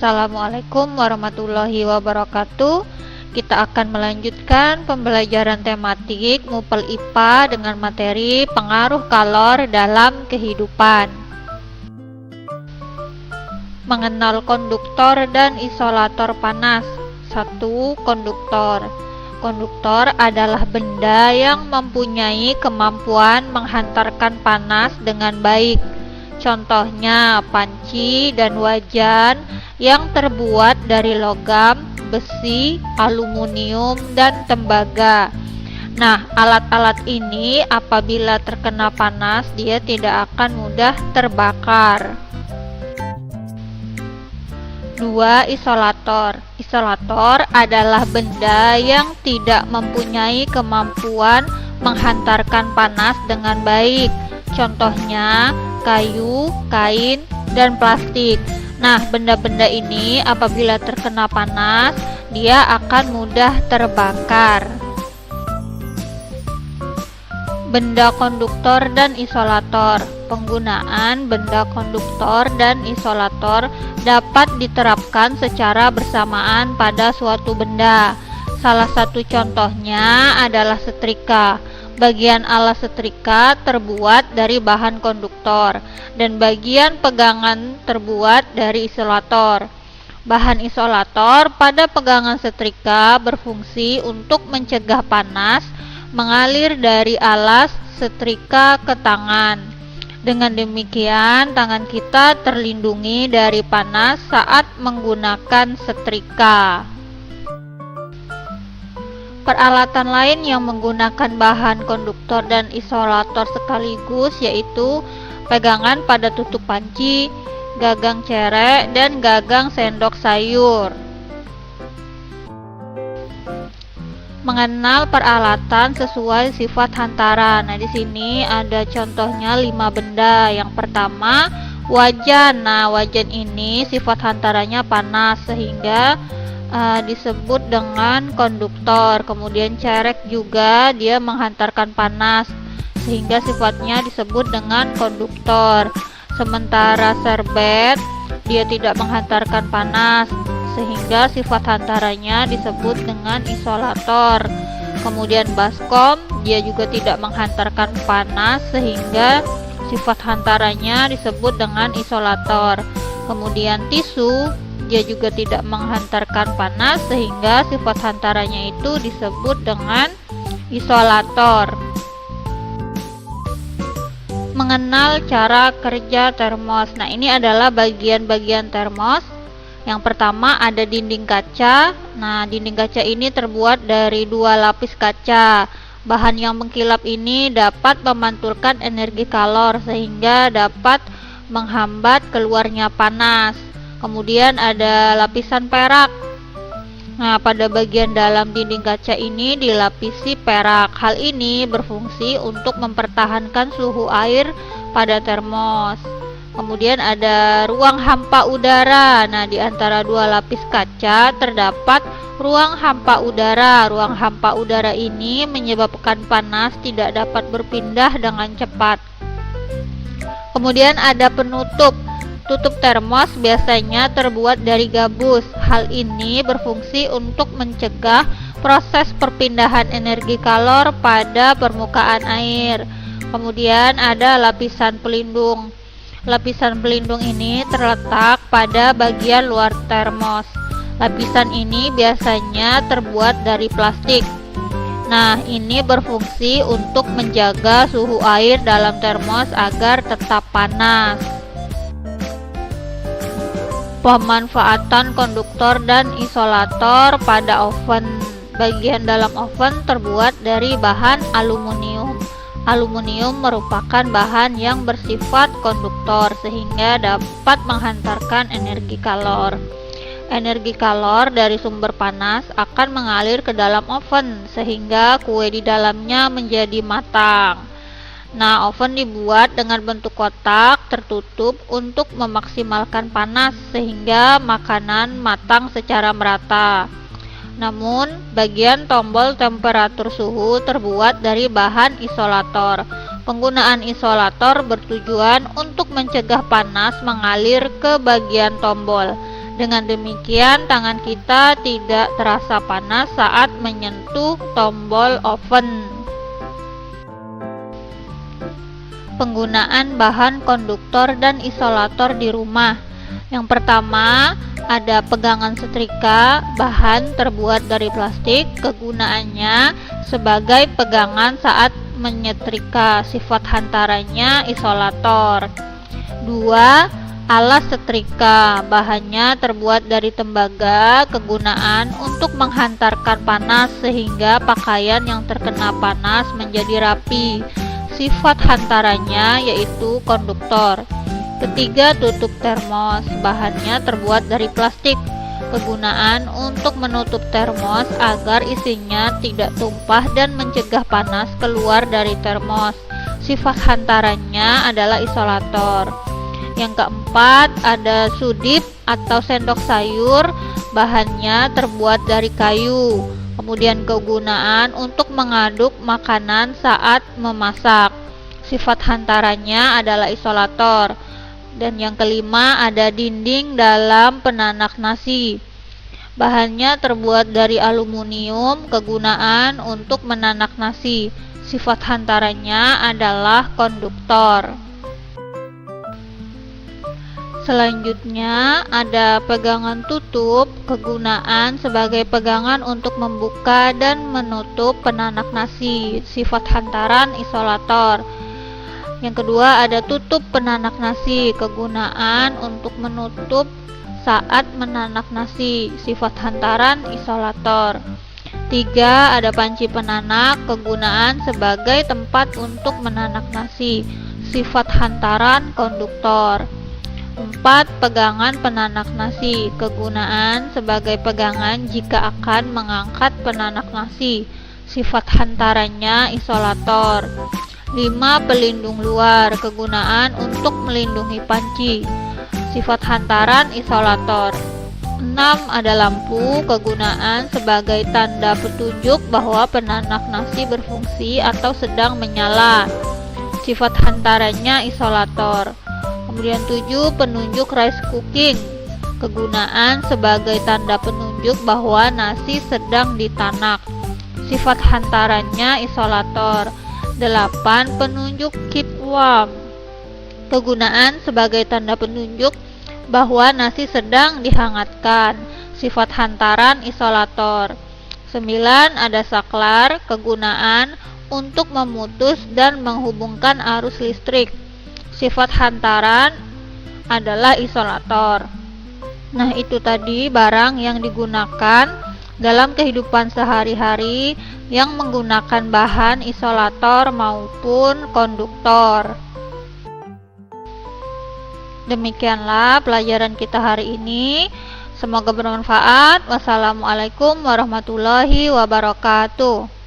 Assalamualaikum warahmatullahi wabarakatuh. Kita akan melanjutkan pembelajaran tematik MUPEL IPA dengan materi pengaruh kalor dalam kehidupan. Mengenal konduktor dan isolator panas. 1. Konduktor. Konduktor adalah benda yang mempunyai kemampuan menghantarkan panas dengan baik. Contohnya panci dan wajan yang terbuat dari logam, besi, aluminium, dan tembaga. Nah, alat-alat ini apabila terkena panas dia tidak akan mudah terbakar. 2. Isolator. Isolator adalah benda yang tidak mempunyai kemampuan menghantarkan panas dengan baik. Contohnya kayu, kain, dan plastik. Nah, benda-benda ini apabila terkena panas, dia akan mudah terbakar. Benda konduktor dan isolator. Penggunaan benda konduktor dan isolator dapat diterapkan secara bersamaan pada suatu benda. Salah satu contohnya adalah setrika. Bagian alas setrika terbuat dari bahan konduktor dan bagian pegangan terbuat dari isolator. Bahan isolator pada pegangan setrika berfungsi untuk mencegah panas mengalir dari alas setrika ke tangan. Dengan demikian, tangan kita terlindungi dari panas saat menggunakan setrika. Peralatan lain yang menggunakan bahan konduktor dan isolator sekaligus yaitu pegangan pada tutup panci, gagang cerek, dan gagang sendok sayur. Mengenal peralatan sesuai sifat hantaran. Nah, di sini ada contohnya 5 benda. Yang pertama, wajan. Nah, wajan ini sifat hantarannya panas sehingga disebut dengan konduktor. Kemudian cerek juga dia menghantarkan panas sehingga sifatnya disebut dengan konduktor. Sementara serbet dia tidak menghantarkan panas sehingga sifat hantarannya disebut dengan isolator. Kemudian baskom dia juga tidak menghantarkan panas sehingga sifat hantarannya disebut dengan isolator. Kemudian tisu dia juga tidak menghantarkan panas sehingga sifat hantarannya itu disebut dengan isolator. Mengenal cara kerja termos. Nah, ini adalah bagian-bagian termos. Yang pertama ada dinding kaca. Nah, dinding kaca ini terbuat dari 2 lapis kaca. Bahan yang mengkilap ini dapat memantulkan energi kalor sehingga dapat menghambat keluarnya panas. Kemudian ada lapisan perak. Nah, pada bagian dalam dinding kaca ini dilapisi perak. Hal ini berfungsi untuk mempertahankan suhu air pada termos. Kemudian ada ruang hampa udara. Nah, di antara 2 lapis kaca terdapat ruang hampa udara. Ruang hampa udara ini menyebabkan panas tidak dapat berpindah dengan cepat. Kemudian ada penutup. Tutup termos biasanya terbuat dari gabus. Hal ini berfungsi untuk mencegah proses perpindahan energi kalor pada permukaan air. Kemudian ada lapisan pelindung. Lapisan pelindung ini terletak pada bagian luar termos. Lapisan ini biasanya terbuat dari plastik. Nah, ini berfungsi untuk menjaga suhu air dalam termos agar tetap panas. Pemanfaatan konduktor dan isolator pada oven. Bagian dalam oven terbuat dari bahan aluminium. Aluminium merupakan bahan yang bersifat konduktor sehingga dapat menghantarkan energi kalor. Energi kalor dari sumber panas akan mengalir ke dalam oven sehingga kue di dalamnya menjadi matang. Nah, oven dibuat dengan bentuk kotak tertutup untuk memaksimalkan panas sehingga makanan matang secara merata. Namun, bagian tombol temperatur suhu terbuat dari bahan isolator. Penggunaan isolator bertujuan untuk mencegah panas mengalir ke bagian tombol. Dengan demikian, tangan kita tidak terasa panas saat menyentuh tombol oven. Penggunaan bahan konduktor dan isolator di rumah. Yang pertama, ada pegangan setrika, bahan terbuat dari plastik, kegunaannya sebagai pegangan saat menyetrika, sifat hantarannya isolator. 2. Alas setrika, bahannya terbuat dari tembaga, kegunaan untuk menghantarkan panas sehingga pakaian yang terkena panas menjadi rapi, sifat hantarannya yaitu konduktor. Ketiga, tutup termos, bahannya terbuat dari plastik, kegunaan untuk menutup termos agar isinya tidak tumpah dan mencegah panas keluar dari termos, sifat hantarannya adalah isolator. Yang keempat, ada sudip atau sendok sayur, bahannya terbuat dari kayu, kemudian kegunaan untuk mengaduk makanan saat memasak, sifat hantarannya adalah isolator. Dan yang kelima, ada dinding dalam penanak nasi, bahannya terbuat dari aluminium, kegunaan untuk menanak nasi, sifat hantarannya adalah konduktor. Selanjutnya ada pegangan tutup, kegunaan sebagai pegangan untuk membuka dan menutup penanak nasi, sifat hantaran isolator. Yang kedua, ada tutup penanak nasi, kegunaan untuk menutup saat menanak nasi, sifat hantaran isolator. 3. Ada panci penanak, kegunaan sebagai tempat untuk menanak nasi, sifat hantaran konduktor. 4. Pegangan penanak nasi, kegunaan sebagai pegangan jika akan mengangkat penanak nasi, sifat hantarannya isolator. 5. Pelindung luar, kegunaan untuk melindungi panci, sifat hantaran isolator. 6. Ada lampu, kegunaan sebagai tanda petunjuk bahwa penanak nasi berfungsi atau sedang menyala, sifat hantarannya isolator. Kemudian 7. Penunjuk rice cooking, kegunaan sebagai tanda penunjuk bahwa nasi sedang ditanak, sifat hantarannya isolator. 8. Penunjuk keep warm, kegunaan sebagai tanda penunjuk bahwa nasi sedang dihangatkan, sifat hantaran isolator. 9. Ada saklar, kegunaan untuk memutus dan menghubungkan arus listrik, sifat hantaran adalah isolator. Nah, itu tadi barang yang digunakan dalam kehidupan sehari-hari yang menggunakan bahan isolator maupun konduktor. Demikianlah pelajaran kita hari ini. Semoga bermanfaat. Wassalamualaikum warahmatullahi wabarakatuh.